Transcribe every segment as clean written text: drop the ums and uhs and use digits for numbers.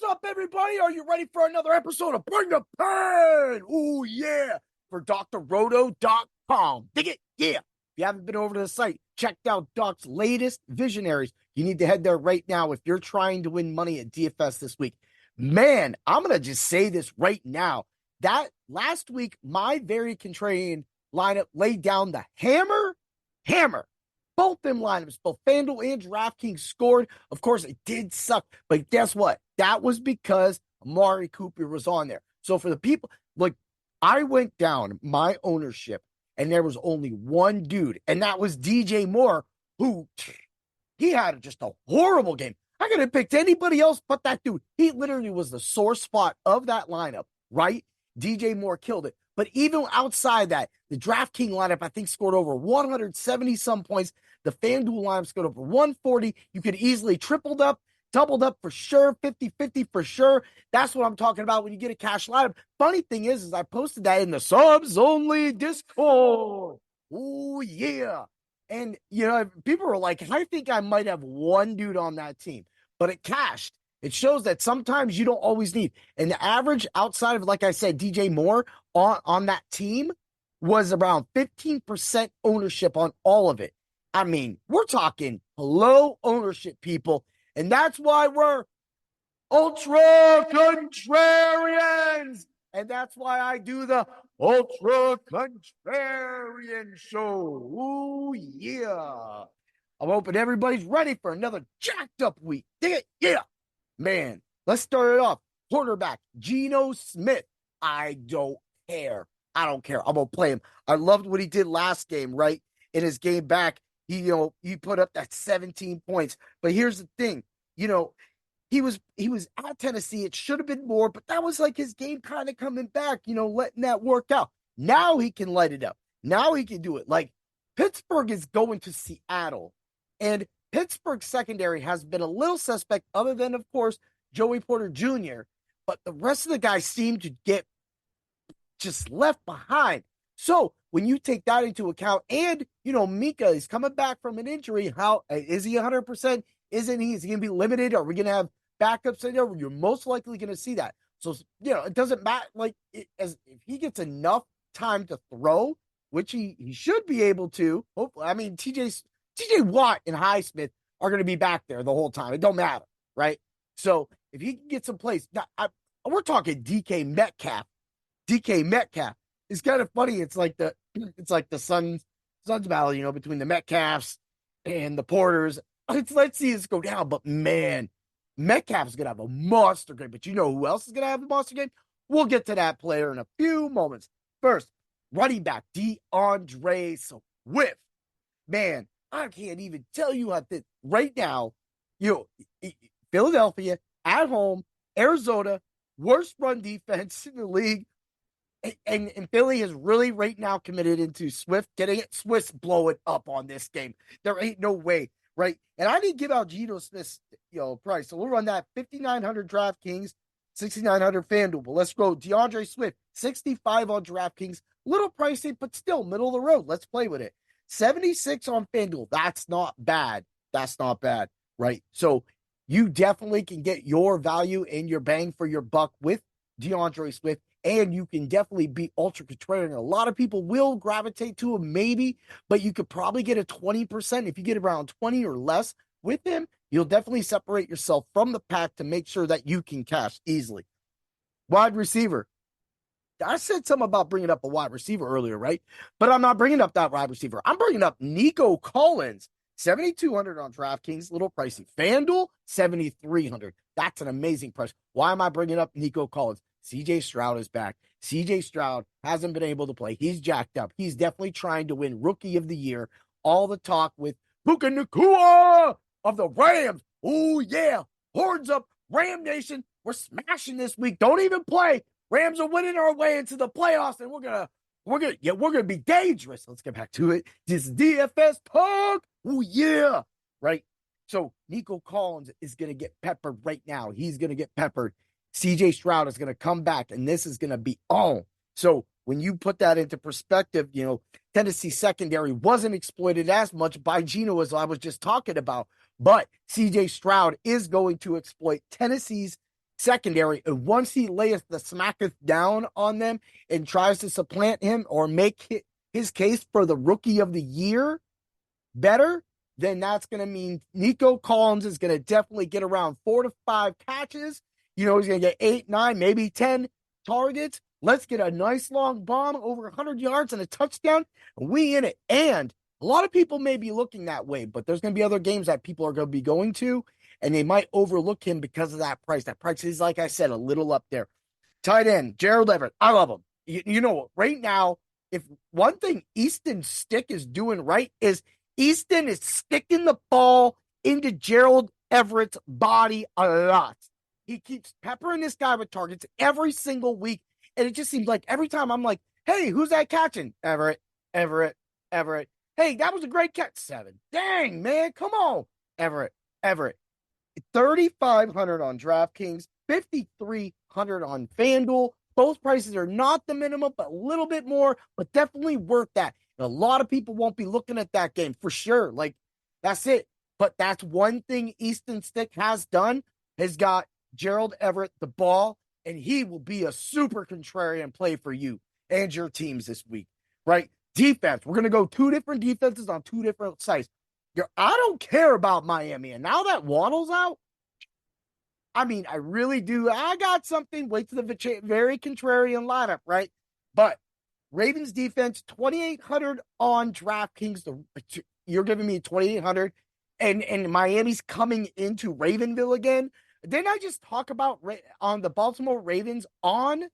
up, everybody? Are you ready for another episode of Bring the Pain? Oh, yeah. For drroto.com. Dig it? Yeah. If you haven't been over to the site, checked out Doc's latest visionaries, you need to head there right now if you're trying to win money at DFS this week. Man, I'm going to just say this right now. That last week, my Very Contrarian Lineup laid down the hammer. Both them lineups, both FanDuel and DraftKings scored. Of course, it did suck, but guess what? That was because Amari Cooper was on there. So for the people, like, I went down my ownership, and there was only one dude, and that was DJ Moore, who he had just a horrible game. I could have picked anybody else but that dude. He literally was the sore spot of that lineup, right? DJ Moore killed it. But even outside that, the DraftKings lineup, I think, scored over 170 some points. The FanDuel lineup scored over 140. You could easily tripled up, doubled up for sure, 50-50 for sure. That's what I'm talking about when you get a cash lineup. Funny thing is I posted that in the subs only Discord. Oh, yeah. And, you know, people were like, I think I might have one dude on that team, but it cashed. It shows that sometimes you don't always need. And the average outside of, like I said, DJ Moore on that team was around 15% ownership on all of it. I mean, we're talking low ownership, people. And that's why we're Ultra Contrarians. And that's why I do the Ultra Contrarian Show. Ooh, yeah. I'm hoping everybody's ready for another jacked up week. Dig it? Yeah. Man, let's start it off. Quarterback, Geno Smith. I don't care. I'm going to play him. I loved what he did last game, right? In his game back, he put up that 17 points. But here's the thing. He was at Tennessee. It should have been more, but that was like his game kind of coming back, letting that work out. Now he can light it up. Now he can do it. Like, Pittsburgh is going to Seattle, and Pittsburgh secondary has been a little suspect, other than, of course, Joey Porter Jr., but the rest of the guys seem to get just left behind. So when you take that into account, and, Mika is coming back from an injury, how is he 100%? Isn't he? Is he going to be limited? Are we going to have backups in there? You're most likely going to see that. So, it doesn't matter. Like, if he gets enough time to throw, which he should be able to, hopefully. I mean, TJ Watt and Highsmith are going to be back there the whole time. It don't matter, right? So if he can get some plays, now, we're talking DK Metcalf. DK Metcalf. It's kind of funny. It's like the Suns battle, between the Metcalfs and the Porters. Let's see this go down. But man, Metcalf is going to have a monster game. But you know who else is going to have a monster game? We'll get to that player in a few moments. First, running back DeAndre Swift. Man, I can't even tell you how this right now. Philadelphia at home, Arizona, worst run defense in the league. And Philly is really right now committed into Swift getting it. Swift's blowing up on this game. There ain't no way, right? And I didn't give out Geno Smith's price. So we'll run that 5,900 DraftKings, 6,900 FanDuel. But let's go. DeAndre Swift, 65 on DraftKings. Little pricey, but still middle of the road. Let's play with it. 76 on FanDuel. That's not bad. Right? So you definitely can get your value and your bang for your buck with DeAndre Swift, and you can definitely be Ultra Contrarian. A lot of people will gravitate to him, maybe, but you could probably get a 20%. If you get around 20 or less with him, you'll definitely separate yourself from the pack to make sure that you can cash easily. Wide receiver. I said something about bringing up a wide receiver earlier, right? But I'm not bringing up that wide receiver. I'm bringing up Nico Collins, 7,200 on DraftKings, little pricey. FanDuel, 7,300. That's an amazing price. Why am I bringing up Nico Collins? CJ Stroud is back. CJ Stroud hasn't been able to play. He's jacked up. He's definitely trying to win Rookie of the Year. All the talk with Puka Nacua of the Rams. Oh, yeah. Horns up. Ram Nation. We're smashing this week. Don't even play. Rams are winning our way into the playoffs, and we're gonna be dangerous. Let's get back to it. This DFS punk. Oh, yeah. Right. So Nico Collins is gonna get peppered right now. He's gonna get peppered. CJ Stroud is going to come back, and this is going to be on. So when you put that into perspective, Tennessee secondary wasn't exploited as much by Geno as I was just talking about, but CJ Stroud is going to exploit Tennessee's secondary. And once he layeth the smacketh down on them and tries to supplant him or make his case for the rookie of the year better, then that's going to mean Nico Collins is going to definitely get around 4 to 5 catches. He's going to get 8, 9, maybe 10 targets. Let's get a nice long bomb over 100 yards and a touchdown. We in it. And a lot of people may be looking that way, but there's going to be other games that people are going to be going to, and they might overlook him because of that price. That price is, like I said, a little up there. Tight end, Gerald Everett. I love him. You know, right now, if one thing Easton Stick is doing right is Easton is sticking the ball into Gerald Everett's body a lot. He keeps peppering this guy with targets every single week. And it just seems like every time I'm like, hey, who's that catching? Everett. Hey, that was a great catch. 7. Dang, man, come on. Everett. 3,500 on DraftKings, 5,300 on FanDuel. Both prices are not the minimum, but a little bit more, but definitely worth that. And a lot of people won't be looking at that game for sure. Like, that's it. But that's one thing Easton Stick has done, has got Gerald Everett the ball, and he will be a super contrarian play for you and your teams this week, right? Defense. We're going to go 2 different defenses on 2 different sites. I don't care about Miami. And now that Waddle's out, I mean, I really do. I got something. Wait till the very contrarian lineup, right? But Ravens defense, 2,800 on DraftKings. You're giving me 2,800. And Miami's coming into Ravenville again. Didn't I just talk about on the Baltimore Ravens on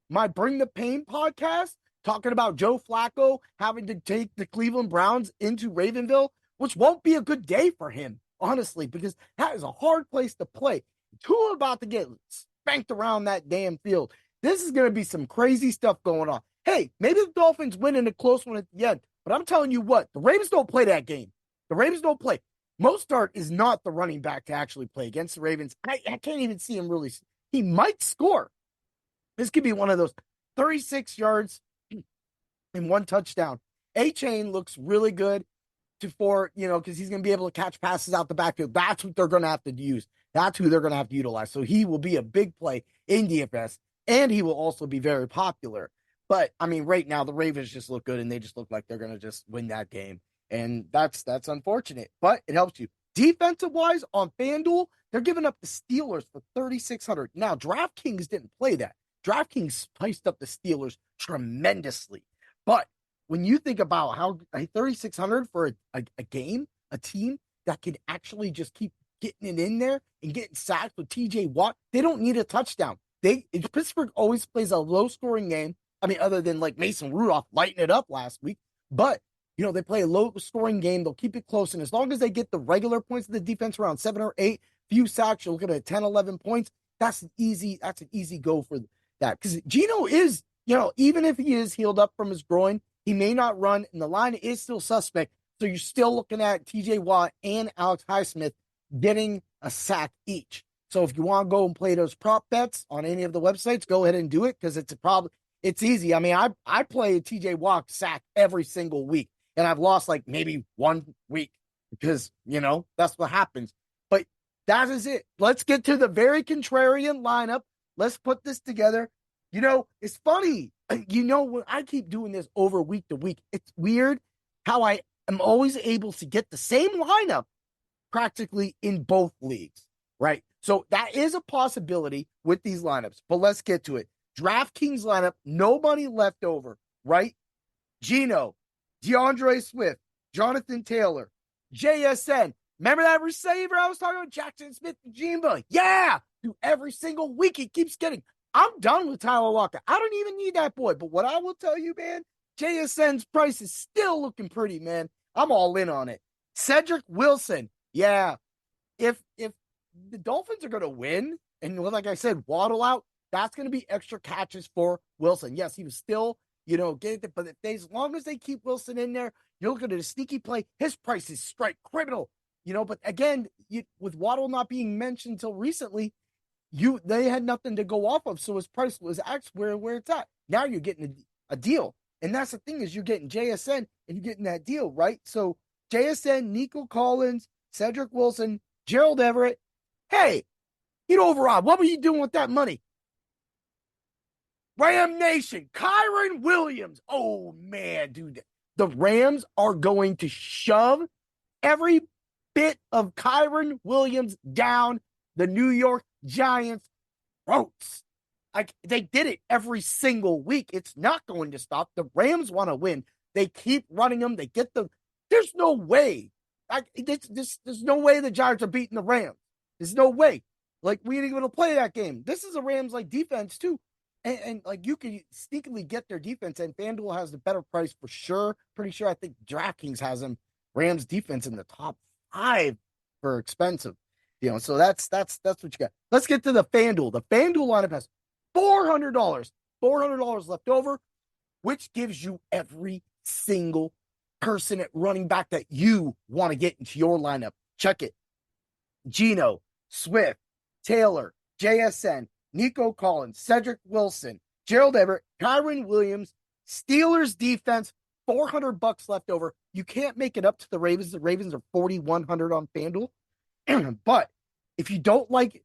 my Bring the Pain podcast, talking about Joe Flacco having to take the Cleveland Browns into Ravenville, which won't be a good day for him, honestly, because that is a hard place to play. Two are about to get spanked around that damn field. This is going to be some crazy stuff going on. Hey, maybe the Dolphins win in a close one at the end, but I'm telling you what, the Ravens don't play that game. The Ravens don't play. Mostert is not the running back to actually play against the Ravens. I can't even see him really. He might score. This could be one of those 36 yards and 1 touchdown. A-Chain looks really good because he's going to be able to catch passes out the backfield. That's what they're going to have to use. That's who they're going to have to utilize. So he will be a big play in DFS, and he will also be very popular. But, I mean, right now, the Ravens just look good, and they just look like they're going to just win that game. And that's unfortunate, but it helps you. Defensive-wise, on FanDuel, they're giving up the Steelers for 3,600. Now, DraftKings didn't play that. DraftKings spiced up the Steelers tremendously. But when you think about how 3,600 for a game, a team that can actually just keep getting it in there and getting sacked with TJ Watt, they don't need a touchdown. Pittsburgh always plays a low-scoring game. I mean, other than like Mason Rudolph lighting it up last week. But they play a low-scoring game. They'll keep it close. And as long as they get the regular points of the defense around 7 or 8, few sacks, you're looking at 10, 11 points. That's an easy go for that. Because Geno is, even if he is healed up from his groin, he may not run, and the line is still suspect. So you're still looking at TJ Watt and Alex Highsmith getting a sack each. So if you want to go and play those prop bets on any of the websites, go ahead and do it because it's easy. I mean, I play a TJ Watt sack every single week. And I've lost like maybe 1 week because, that's what happens. But that is it. Let's get to the very contrarian lineup. Let's put this together. It's funny. When I keep doing this over week to week, it's weird how I am always able to get the same lineup practically in both leagues, right? So that is a possibility with these lineups. But let's get to it. DraftKings lineup, no money left over, right? Geno, DeAndre Swift, Jonathan Taylor, JSN. Remember that receiver I was talking about? Jackson Smith-Njigba. Yeah! Through every single week he keeps getting. I'm done with Tyler Lockett. I don't even need that boy. But what I will tell you, man, JSN's price is still looking pretty, man. I'm all in on it. Cedric Wilson. Yeah. If the Dolphins are going to win, and like I said, Waddle out, that's going to be extra catches for Wilson. Yes, he was still get it. But as long as they keep Wilson in there, you're looking at a sneaky play. His price is straight criminal, But again, with Waddle not being mentioned until recently, they had nothing to go off of, so his price was actually where it's at. Now you're getting a deal, and that's the thing is you're getting JSN and you're getting that deal, right? So JSN, Nico Collins, Cedric Wilson, Gerald Everett. Hey, Get over on. What were you doing with that money? Ram Nation, Kyron Williams. Oh, man, dude. The Rams are going to shove every bit of Kyron Williams down the New York Giants' throats. Like, they did it every single week. It's not going to stop. The Rams want to win. They keep running them. They get the. There's no way. There's no way the Giants are beating the Rams. There's no way. Like, we ain't even going to play that game. This is a Rams like defense too. And like, you can sneakily get their defense, and FanDuel has the better price for sure. Pretty sure I think DraftKings has them Rams defense in the top 5 for expensive. So that's what you got. Let's get to the FanDuel. The FanDuel lineup has $400 left over, which gives you every single person at running back that you want to get into your lineup. Check it. Geno, Swift, Taylor, JSN, Nico Collins, Cedric Wilson, Gerald Everett, Kyron Williams, Steelers defense, $400 left over. You can't make it up to the Ravens. The Ravens are 4,100 on FanDuel. But if you don't like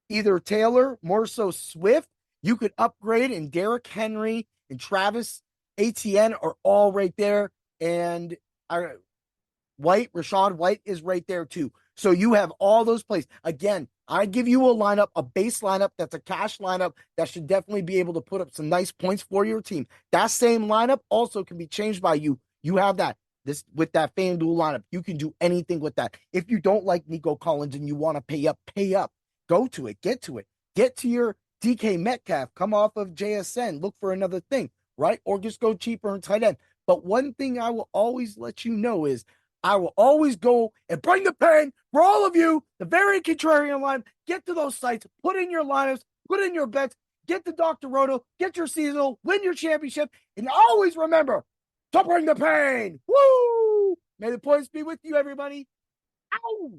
either Taylor, more so Swift, you could upgrade, and Derrick Henry and Travis Etienne are all right there. And Rashad White is right there too. So you have all those plays. Again, I give you a lineup, a base lineup that's a cash lineup that should definitely be able to put up some nice points for your team. That same lineup also can be changed by you. You have that. This with that FanDuel lineup, you can do anything with that. If you don't like Nico Collins and you want to pay up. Go to it. Get to it. Get to your DK Metcalf. Come off of JSN. Look for another thing, right? Or just go cheaper in tight end. But one thing I will always let you know is I will always go and bring the pain for all of you, the Very Contrarian Line. Get to those sites, put in your lineups, put in your bets, get the Dr. Roto, get your seasonal, win your championship, and always remember to bring the pain. Woo! May the points be with you, everybody. Ow!